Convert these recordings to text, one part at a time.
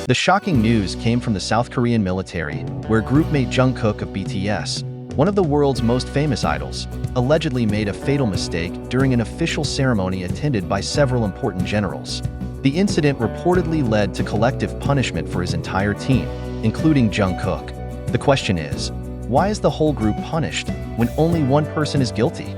The shocking news came from the South Korean military, where groupmate Jungkook of BTS, one of the world's most famous idols, allegedly made a fatal mistake during an official ceremony attended by several important generals. The incident reportedly led to collective punishment for his entire team, including Jungkook. The question is, why is the whole group punished when only one person is guilty?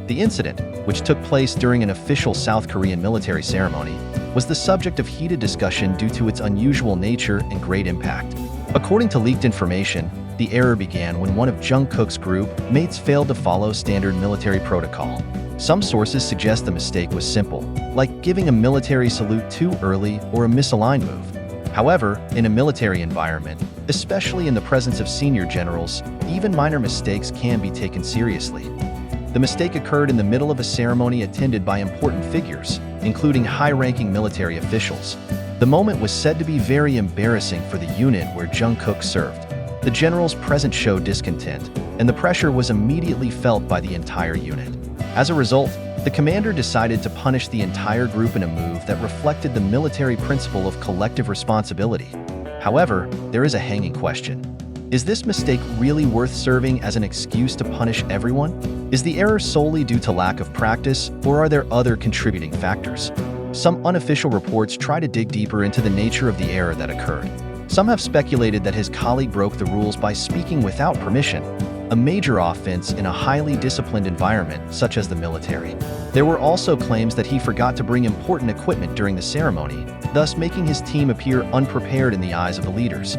The incident, which took place during an official South Korean military ceremony, was the subject of heated discussion due to its unusual nature and great impact. According to leaked information, the error began when one of Jungkook's group mates failed to follow standard military protocol. Some sources suggest the mistake was simple, like giving a military salute too early or a misaligned move. However, in a military environment, especially in the presence of senior generals, even minor mistakes can be taken seriously. The mistake occurred in the middle of a ceremony attended by important figures, including high-ranking military officials. The moment was said to be very embarrassing for the unit where Jungkook served. The generals present showed discontent, and the pressure was immediately felt by the entire unit. As a result, the commander decided to punish the entire group in a move that reflected the military principle of collective responsibility. However, there is a hanging question. Is this mistake really worth serving as an excuse to punish everyone? Is the error solely due to lack of practice, or are there other contributing factors? Some unofficial reports try to dig deeper into the nature of the error that occurred. Some have speculated that his colleague broke the rules by speaking without permission, a major offense in a highly disciplined environment such as the military. There were also claims that he forgot to bring important equipment during the ceremony, thus making his team appear unprepared in the eyes of the leaders.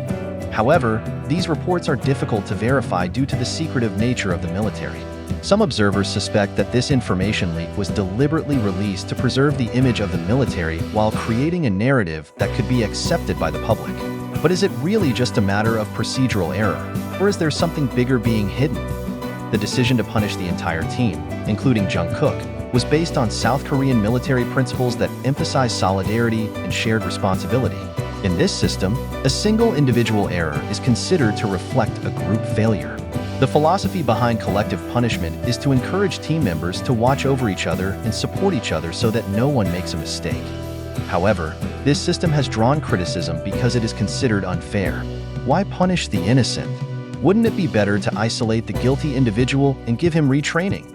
However, these reports are difficult to verify due to the secretive nature of the military. Some observers suspect that this information leak was deliberately released to preserve the image of the military while creating a narrative that could be accepted by the public. But is it really just a matter of procedural error, or is there something bigger being hidden? The decision to punish the entire team, including Jungkook, was based on South Korean military principles that emphasize solidarity and shared responsibility. In this system, a single individual error is considered to reflect a group failure. The philosophy behind collective punishment is to encourage team members to watch over each other and support each other so that no one makes a mistake. However, this system has drawn criticism because it is considered unfair. Why punish the innocent? Wouldn't it be better to isolate the guilty individual and give him retraining?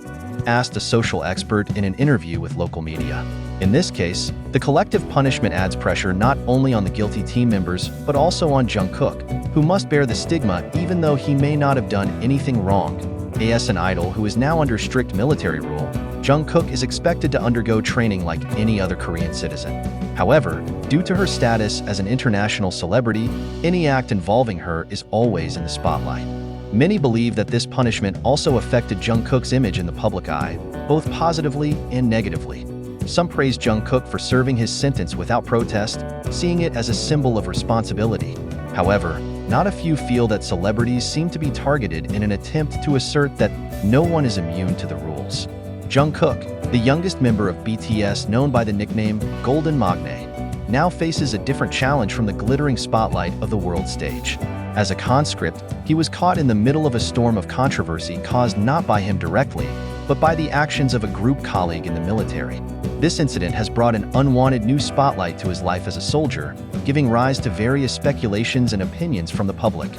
Asked a social expert in an interview with local media. In this case, the collective punishment adds pressure not only on the guilty team members, but also on Jungkook, who must bear the stigma even though he may not have done anything wrong. As an idol who is now under strict military rule, Jungkook is expected to undergo training like any other Korean citizen. However, due to her status as an international celebrity, any act involving her is always in the spotlight. Many believe that this punishment also affected Jungkook's image in the public eye, both positively and negatively. Some praise Jungkook for serving his sentence without protest, seeing it as a symbol of responsibility. However, not a few feel that celebrities seem to be targeted in an attempt to assert that no one is immune to the rules. Jungkook, the youngest member of BTS known by the nickname Golden Magne, now faces a different challenge from the glittering spotlight of the world stage. As a conscript, he was caught in the middle of a storm of controversy caused not by him directly, but by the actions of a group colleague in the military. This incident has brought an unwanted new spotlight to his life as a soldier, giving rise to various speculations and opinions from the public.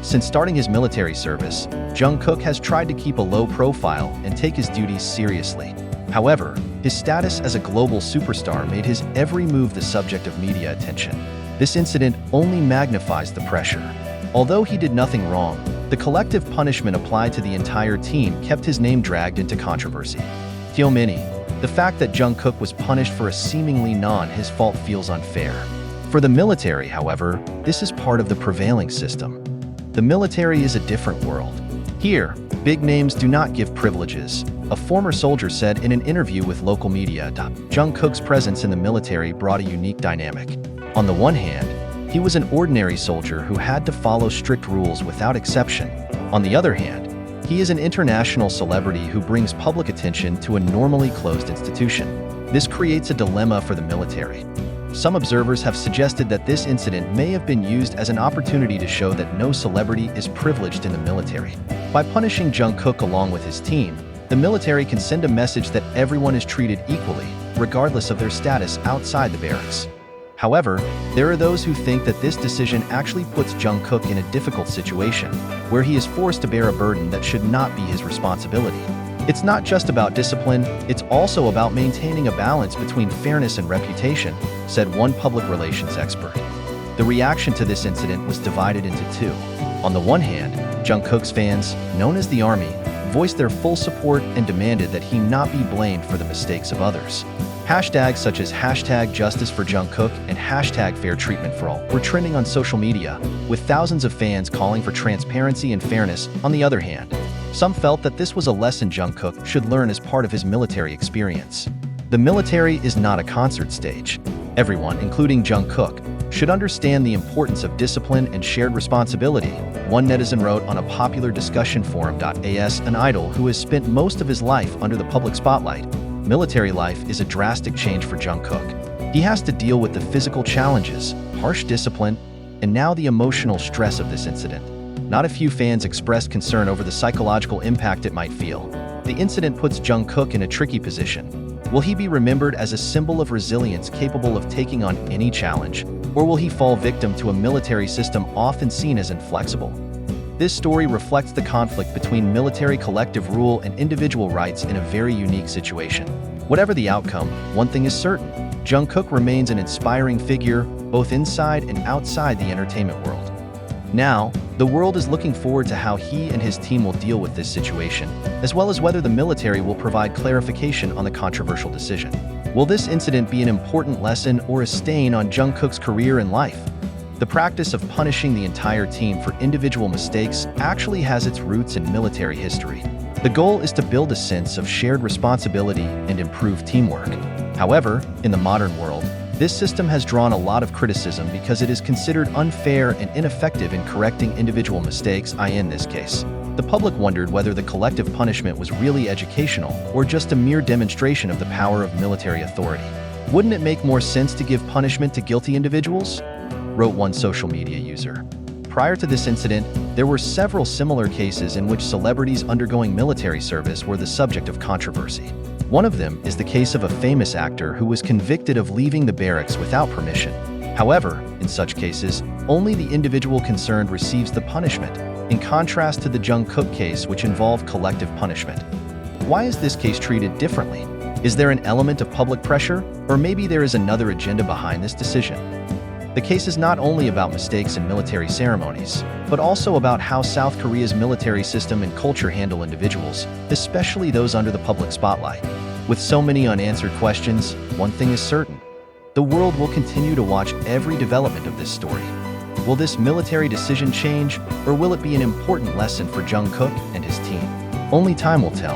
Since starting his military service, Jungkook has tried to keep a low profile and take his duties seriously. However, his status as a global superstar made his every move the subject of media attention. This incident only magnifies the pressure. Although he did nothing wrong, the collective punishment applied to the entire team kept his name dragged into controversy. To many, the fact that Jungkook was punished for a seemingly his fault feels unfair. For the military, however, this is part of the prevailing system. The military is a different world. Here, big names do not give privileges, a former soldier said in an interview with local media. Jungkook's presence in the military brought a unique dynamic. On the one hand, he was an ordinary soldier who had to follow strict rules without exception. On the other hand, he is an international celebrity who brings public attention to a normally closed institution. This creates a dilemma for the military. Some observers have suggested that this incident may have been used as an opportunity to show that no celebrity is privileged in the military. By punishing Jungkook along with his team, the military can send a message that everyone is treated equally, regardless of their status outside the barracks. However, there are those who think that this decision actually puts Jungkook in a difficult situation, where he is forced to bear a burden that should not be his responsibility. It's not just about discipline, it's also about maintaining a balance between fairness and reputation, said one public relations expert. The reaction to this incident was divided into two. On the one hand, Jungkook's fans, known as the ARMY, voiced their full support and demanded that he not be blamed for the mistakes of others. Hashtags such as #JusticeForJungkook and #FairTreatmentForAll were trending on social media, with thousands of fans calling for transparency and fairness. On the other hand, some felt that this was a lesson Jungkook should learn as part of his military experience. The military is not a concert stage. Everyone, including Jungkook, should understand the importance of discipline and shared responsibility, one netizen wrote on a popular discussion forum. As an idol who has spent most of his life under the public spotlight, military life is a drastic change for Jungkook. He has to deal with the physical challenges, harsh discipline, and now the emotional stress of this incident. Not a few fans expressed concern over the psychological impact it might feel. The incident puts Jungkook in a tricky position. Will he be remembered as a symbol of resilience capable of taking on any challenge, or will he fall victim to a military system often seen as inflexible? This story reflects the conflict between military collective rule and individual rights in a very unique situation. Whatever the outcome, one thing is certain: Jungkook remains an inspiring figure, both inside and outside the entertainment world. Now, the world is looking forward to how he and his team will deal with this situation, as well as whether the military will provide clarification on the controversial decision. Will this incident be an important lesson or a stain on Jungkook's career and life? The practice of punishing the entire team for individual mistakes actually has its roots in military history. The goal is to build a sense of shared responsibility and improve teamwork. However, in the modern world, this system has drawn a lot of criticism because it is considered unfair and ineffective in correcting individual mistakes. In this case, the public wondered whether the collective punishment was really educational or just a mere demonstration of the power of military authority. Wouldn't it make more sense to give punishment to guilty individuals? Wrote one social media user. Prior to this incident, there were several similar cases in which celebrities undergoing military service were the subject of controversy. One of them is the case of a famous actor who was convicted of leaving the barracks without permission. However, in such cases, only the individual concerned receives the punishment, in contrast to the Jungkook case, which involved collective punishment. Why is this case treated differently? Is there an element of public pressure, or maybe there is another agenda behind this decision? The case is not only about mistakes in military ceremonies, but also about how South Korea's military system and culture handle individuals, especially those under the public spotlight. With so many unanswered questions, one thing is certain: the world will continue to watch every development of this story. Will this military decision change, or will it be an important lesson for Jungkook and his team? Only time will tell.